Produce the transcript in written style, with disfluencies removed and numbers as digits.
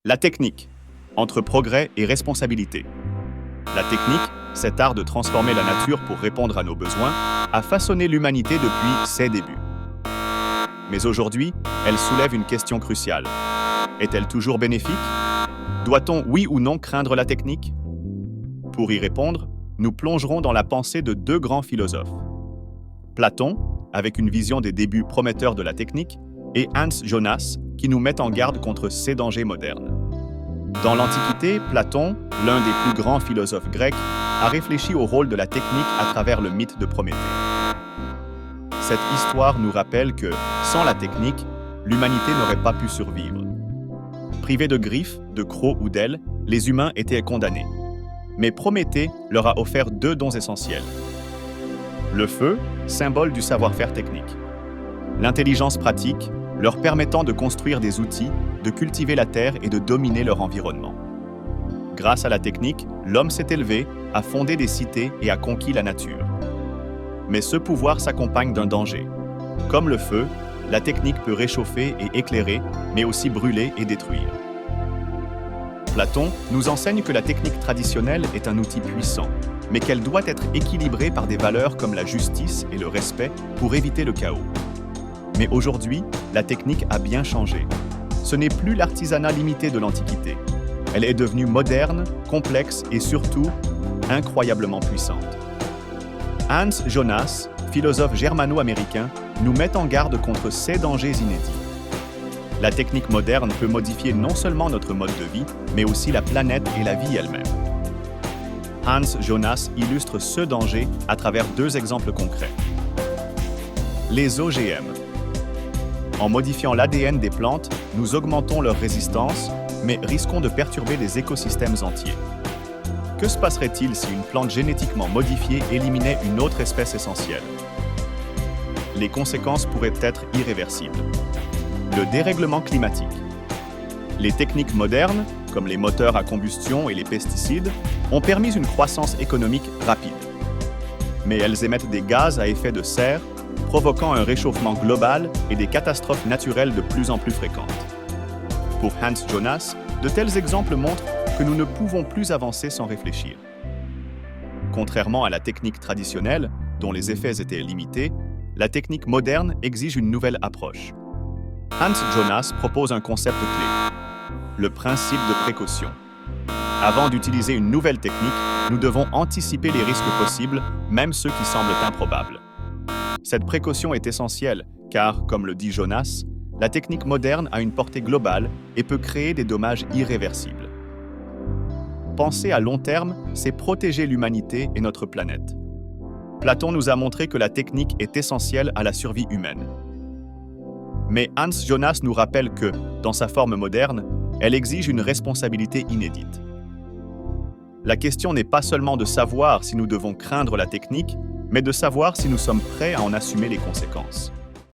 La technique, entre progrès et responsabilité. La technique, cet art de transformer la nature pour répondre à nos besoins, a façonné l'humanité depuis ses débuts. Mais aujourd'hui, elle soulève une question cruciale. Est-elle toujours bénéfique? Doit-on, oui ou non, craindre la technique? Pour y répondre, nous plongerons dans la pensée de deux grands philosophes. Platon, avec une vision des débuts prometteurs de la technique, et Hans Jonas, qui nous met en garde contre ces dangers modernes. Dans l'Antiquité, Platon, l'un des plus grands philosophes grecs, a réfléchi au rôle de la technique à travers le mythe de Prométhée. Cette histoire nous rappelle que, sans la technique, l'humanité n'aurait pas pu survivre. Privés de griffes, de crocs ou d'ailes, les humains étaient condamnés. Mais Prométhée leur a offert deux dons essentiels. Le feu, symbole du savoir-faire technique. L'intelligence pratique, leur permettant de construire des outils, de cultiver la terre et de dominer leur environnement. Grâce à la technique, l'homme s'est élevé, a fondé des cités et a conquis la nature. Mais ce pouvoir s'accompagne d'un danger. Comme le feu, la technique peut réchauffer et éclairer, mais aussi brûler et détruire. Platon nous enseigne que la technique traditionnelle est un outil puissant, mais qu'elle doit être équilibrée par des valeurs comme la justice et le respect pour éviter le chaos. Mais aujourd'hui, la technique a bien changé. Ce n'est plus l'artisanat limité de l'Antiquité. Elle est devenue moderne, complexe et surtout incroyablement puissante. Hans Jonas, philosophe germano-américain, nous met en garde contre ces dangers inédits. La technique moderne peut modifier non seulement notre mode de vie, mais aussi la planète et la vie elle-même. Hans Jonas illustre ce danger à travers deux exemples concrets. Les OGM. En modifiant l'ADN des plantes, nous augmentons leur résistance, mais risquons de perturber des écosystèmes entiers. Que se passerait-il si une plante génétiquement modifiée éliminait une autre espèce essentielle? Les conséquences pourraient être irréversibles. Le dérèglement climatique. Les techniques modernes, comme les moteurs à combustion et les pesticides, ont permis une croissance économique rapide. Mais elles émettent des gaz à effet de serre, provoquant un réchauffement global et des catastrophes naturelles de plus en plus fréquentes. Pour Hans Jonas, de tels exemples montrent que nous ne pouvons plus avancer sans réfléchir. Contrairement à la technique traditionnelle, dont les effets étaient limités, la technique moderne exige une nouvelle approche. Hans Jonas propose un concept clé, le principe de précaution. Avant d'utiliser une nouvelle technique, nous devons anticiper les risques possibles, même ceux qui semblent improbables. Cette précaution est essentielle, car, comme le dit Jonas, la technique moderne a une portée globale et peut créer des dommages irréversibles. Penser à long terme, c'est protéger l'humanité et notre planète. Platon nous a montré que la technique est essentielle à la survie humaine. Mais Hans Jonas nous rappelle que, dans sa forme moderne, elle exige une responsabilité inédite. La question n'est pas seulement de savoir si nous devons craindre la technique, mais de savoir si nous sommes prêts à en assumer les conséquences.